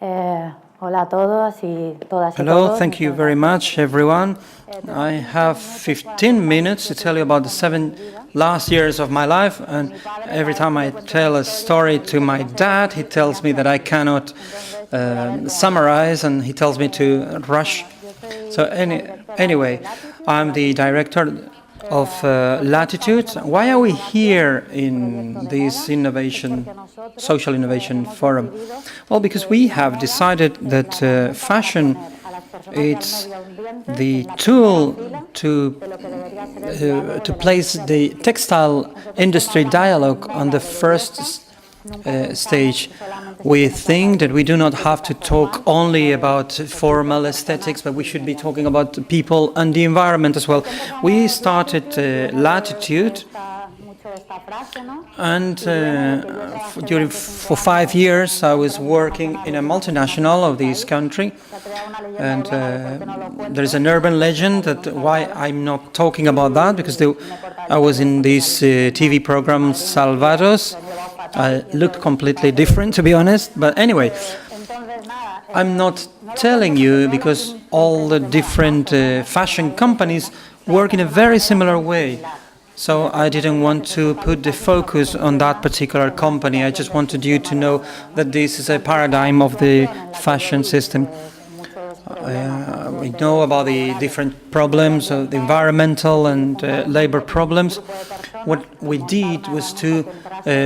Hola a todos y todas y Hello, todos. thank you very much, everyone. I have 15 minutes to tell you about the 7 last years of my life, and every time I tell a story to my dad, he tells me that I cannot summarize, and he tells me to rush. So anyway, I'm the director of Latitude. Why are we here in this social innovation forum? Well, because we have decided that fashion, it's the tool to place the textile industry dialogue on the first stage. We think that we do not have to talk only about formal aesthetics, but we should be talking about the people and the environment as well. We started Latitude, and for 5 years I was working in a multinational of this country, and there is an urban legend that why I'm not talking about that, because I was in this TV program Salvados. I looked completely different, to be honest, but anyway, I'm not telling you because all the different fashion companies work in a very similar way. So I didn't want to put the focus on that particular company. I just wanted you to know that this is a paradigm of the fashion system. We know about the different problems, the environmental and labor problems. What we did was to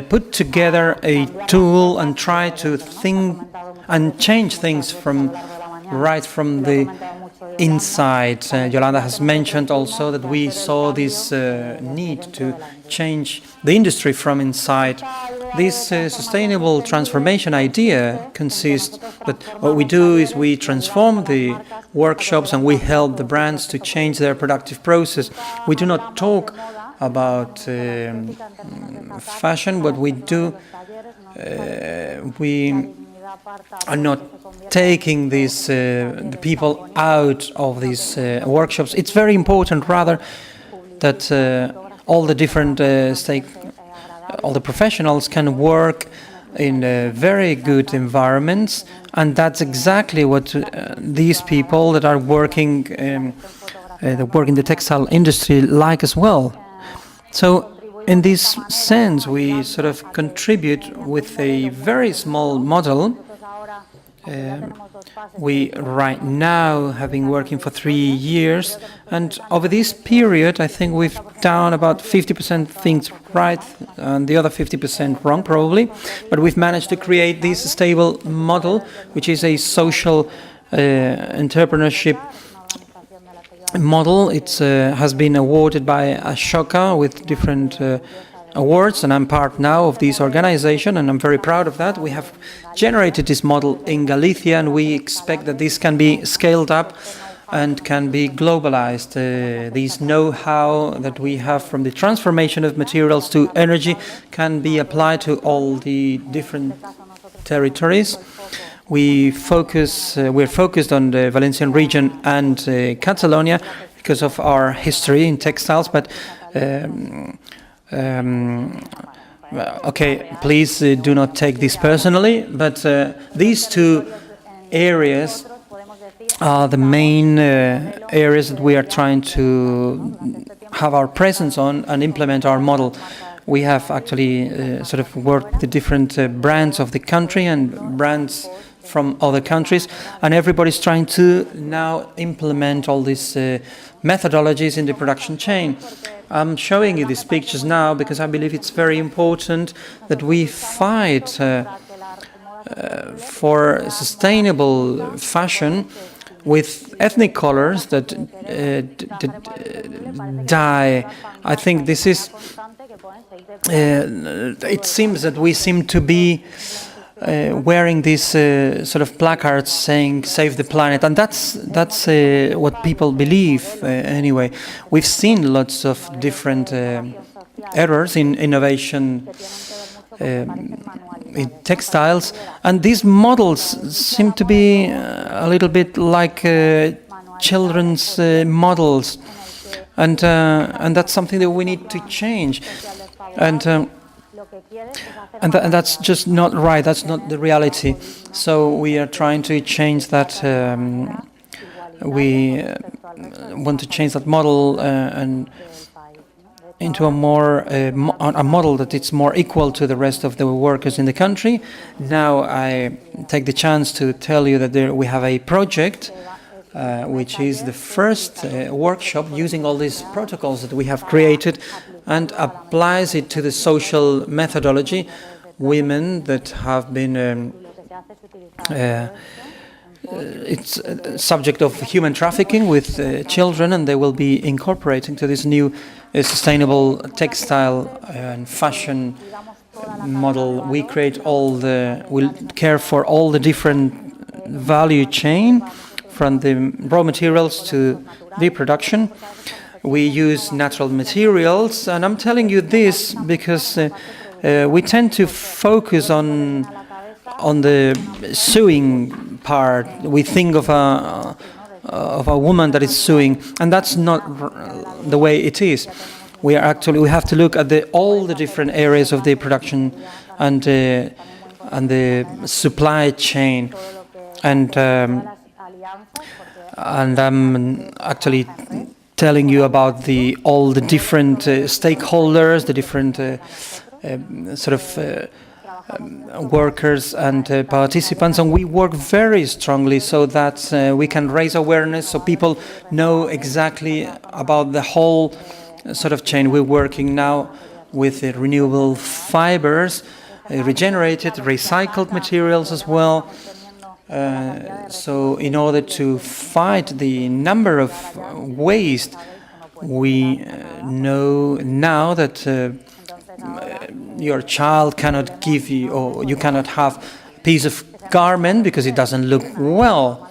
put together a tool and try to think and change things right from the inside. Yolanda has mentioned also that we saw this need to change the industry from inside. This sustainable transformation idea consists that what we do is we transform the workshops and we help the brands to change their productive process. We do not talk about fashion. What we do, we are not taking these the people out of these workshops. It's very important, rather, that all the different all the professionals can work in very good environments, and that's exactly what these people that are working that work in the textile industry like as well. So in this sense, we sort of contribute with a very small model. We right now have been working for 3 years, and over this period I think we've done about 50% things right and the other 50% wrong probably, but we've managed to create this stable model, which is a social entrepreneurship model. It has been awarded by Ashoka with different awards, and I'm part now of this organization, and I'm very proud of that. We have generated this model in Galicia, and we expect that this can be scaled up and can be globalized. This know-how that we have from the transformation of materials to energy can be applied to all the different territories. We're focused on the Valencian region and Catalonia because of our history in textiles, but okay, please do not take this personally, but these two areas are the main areas that we are trying to have our presence on and implement our model. We have actually sort of worked with the different brands of the country and brands from other countries, and everybody's trying to now implement all these methodologies in the production chain. I'm showing you these pictures now because I believe it's very important that we fight for sustainable fashion with ethnic colors that die. I think this is. It seems that we seem to be wearing these sort of placards saying "Save the planet," and that's what people believe. Anyway, we've seen lots of different errors in innovation in textiles, and these models seem to be a little bit like children's models, and that's something that we need to change. And And that's just not right. That's not the reality. So we are trying to change that. We want to change that model and into a model that it's more equal to the rest of the workers in the country. Now I take the chance to tell you that we have a project which is the first workshop using all these protocols that we have created and applies it to the social methodology. Women that have been it's subject of human trafficking with children, and they will be incorporating to this new sustainable textile and fashion model. We we'll care for all the different value chain, from the raw materials to the production. We use natural materials, and I'm telling you this because we tend to focus on the sewing part. We think of a woman that is sewing, and that's not the way it is. We have to look at all the different areas of the production and the supply chain, and I'm actually telling you about all the different stakeholders, the different workers and participants, and we work very strongly so that we can raise awareness so people know exactly about the whole sort of chain. We're working now with renewable fibers, regenerated, recycled materials as well. So in order to fight the number of waste, we know now that your child cannot give you, or you cannot have a piece of garment because it doesn't look well.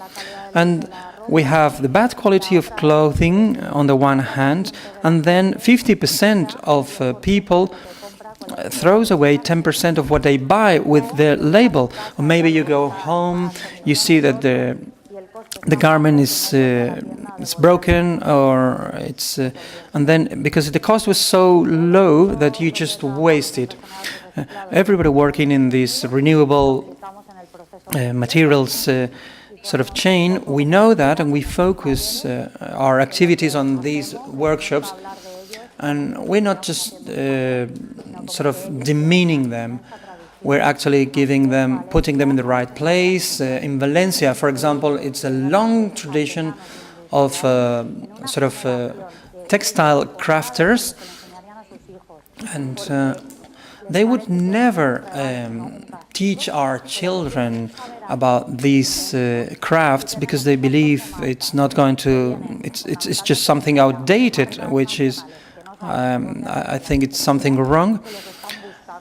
And we have the bad quality of clothing on the one hand, and then 50% of people throws away 10% of what they buy with the label. Or maybe you go home, you see that the garment is broken, or it's and then because the cost was so low that you just waste it. Everybody working in this renewable materials sort of chain, we know that, and we focus our activities on these workshops, and we're not just sort of demeaning them. We're actually putting them in the right place. In Valencia, for example, it's a long tradition of textile crafters, and they would never teach our children about these crafts because they believe it's not going to. It's just something outdated, which is, I think it's something wrong.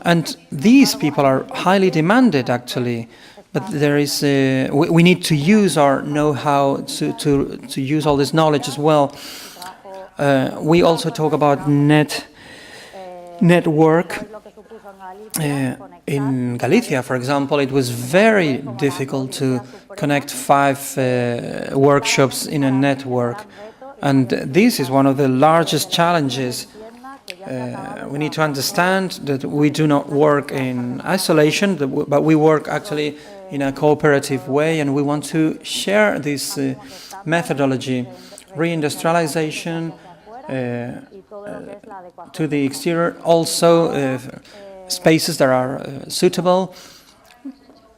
And these people are highly demanded, actually. But there is we need to use our know-how to use all this knowledge as well. We also talk about network. In Galicia, for example, it was very difficult to connect 5 workshops in a network. And this is one of the largest challenges. We need to understand that we do not work in isolation, but we work actually in a cooperative way, and we want to share this methodology, reindustrialization to the exterior, also spaces that are suitable,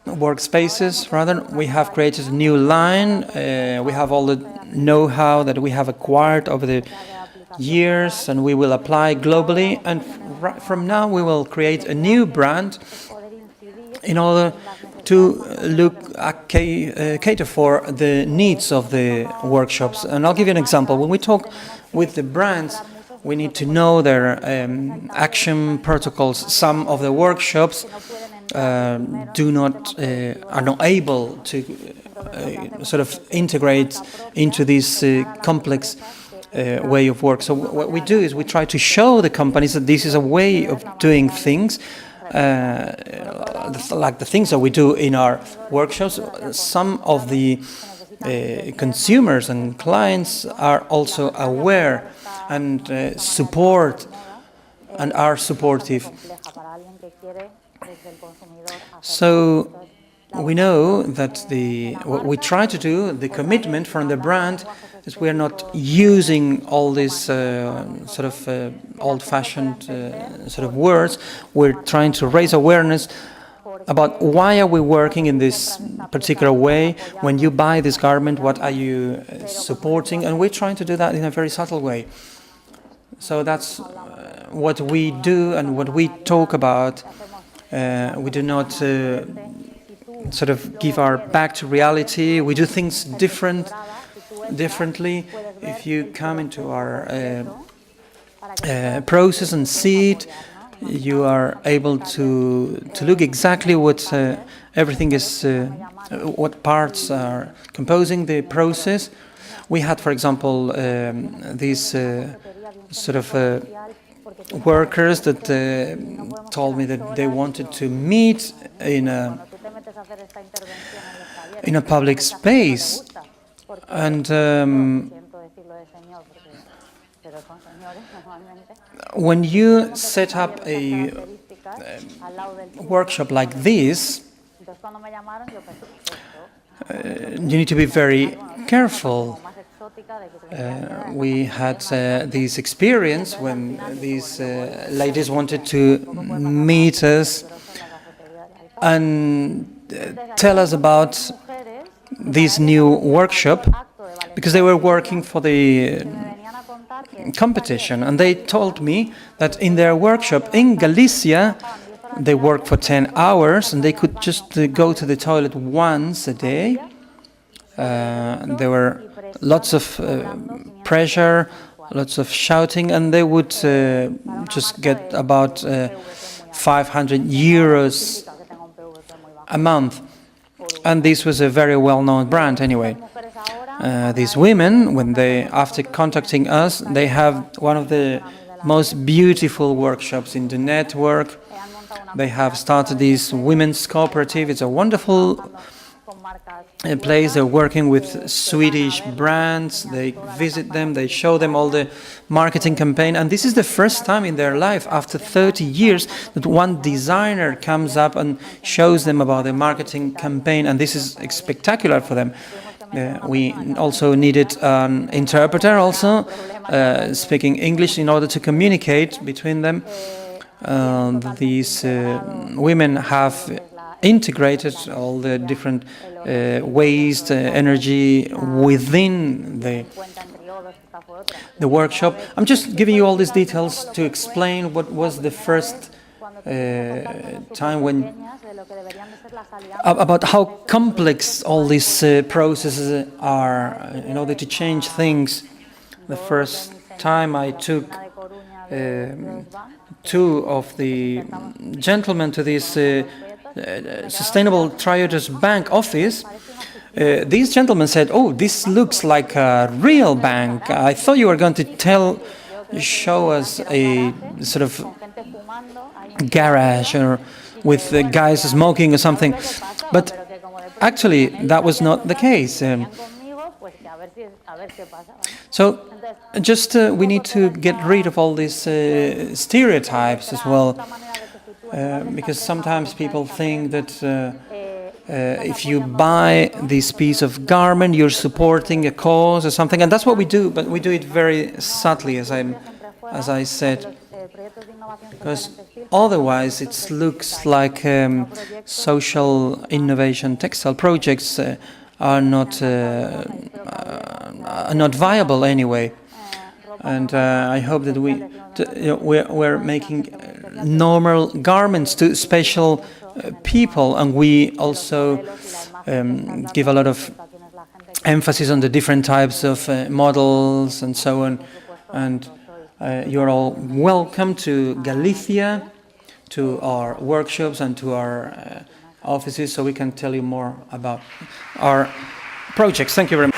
workspaces rather. We have created a new line. We have all the know-how that we have acquired over the years, and we will apply globally, and from now we will create a new brand in order to cater for the needs of the workshops. And I'll give you an example. When we talk with the brands, we need to know their action protocols. Some of the workshops are not able to sort of integrate into this complex way of work. So what we do is we try to show the companies that this is a way of doing things, like the things that we do in our workshops. Some of the consumers and clients are also aware and support and are supportive. So we know that what we try to do, the commitment from the brand, is we are not using all these sort of old-fashioned sort of words. We're trying to raise awareness about why are we working in this particular way. When you buy this garment, what are you supporting? And we're trying to do that in a very subtle way. So that's what we do and what we talk about. We do not sort of give our back to reality. We do things differently. If you come into our process and see it, you are able to look exactly what everything is, what parts are composing the process. We had, for example, these sort of workers that told me that they wanted to meet in a public space, and when you set up a workshop like this, you need to be very careful. We had this experience when these ladies wanted to meet us and tell us about this new workshop, because they were working for the competition, and they told me that in their workshop in Galicia they worked for 10 hours and they could just go to the toilet once a day. There were lots of pressure, lots of shouting, and they would just get about 500 euros a month. And this was a very well-known brand anyway. These women, after contacting us, they have one of the most beautiful workshops in the network. They have started this women's cooperative. It's a wonderful place. They're working with Swedish brands. They visit them, they show them all the marketing campaign, and this is the first time in their life after 30 years that one designer comes up and shows them about the marketing campaign, and this is spectacular for them. We also needed an interpreter also speaking English in order to communicate between them. These women have integrated all the different waste, energy within the workshop. I'm just giving you all these details to explain what was the first time when about how complex all these processes are in order to change things. The first time I took two of the gentlemen to this Sustainable Triodos Bank office. These gentlemen said, "Oh, this looks like a real bank. I thought you were going to show us a sort of garage or with guys smoking or something." But actually, that was not the case. So just we need to get rid of all these stereotypes as well, because sometimes people think that if you buy this piece of garment, you're supporting a cause or something, and that's what we do, but we do it very subtly, as I said, because otherwise it looks like social innovation textile projects are not viable anyway. And I hope that we're making normal garments to special people, and we also give a lot of emphasis on the different types of models and so on. And you're all welcome to Galicia, to our workshops and to our offices, so we can tell you more about our projects. Thank you very much.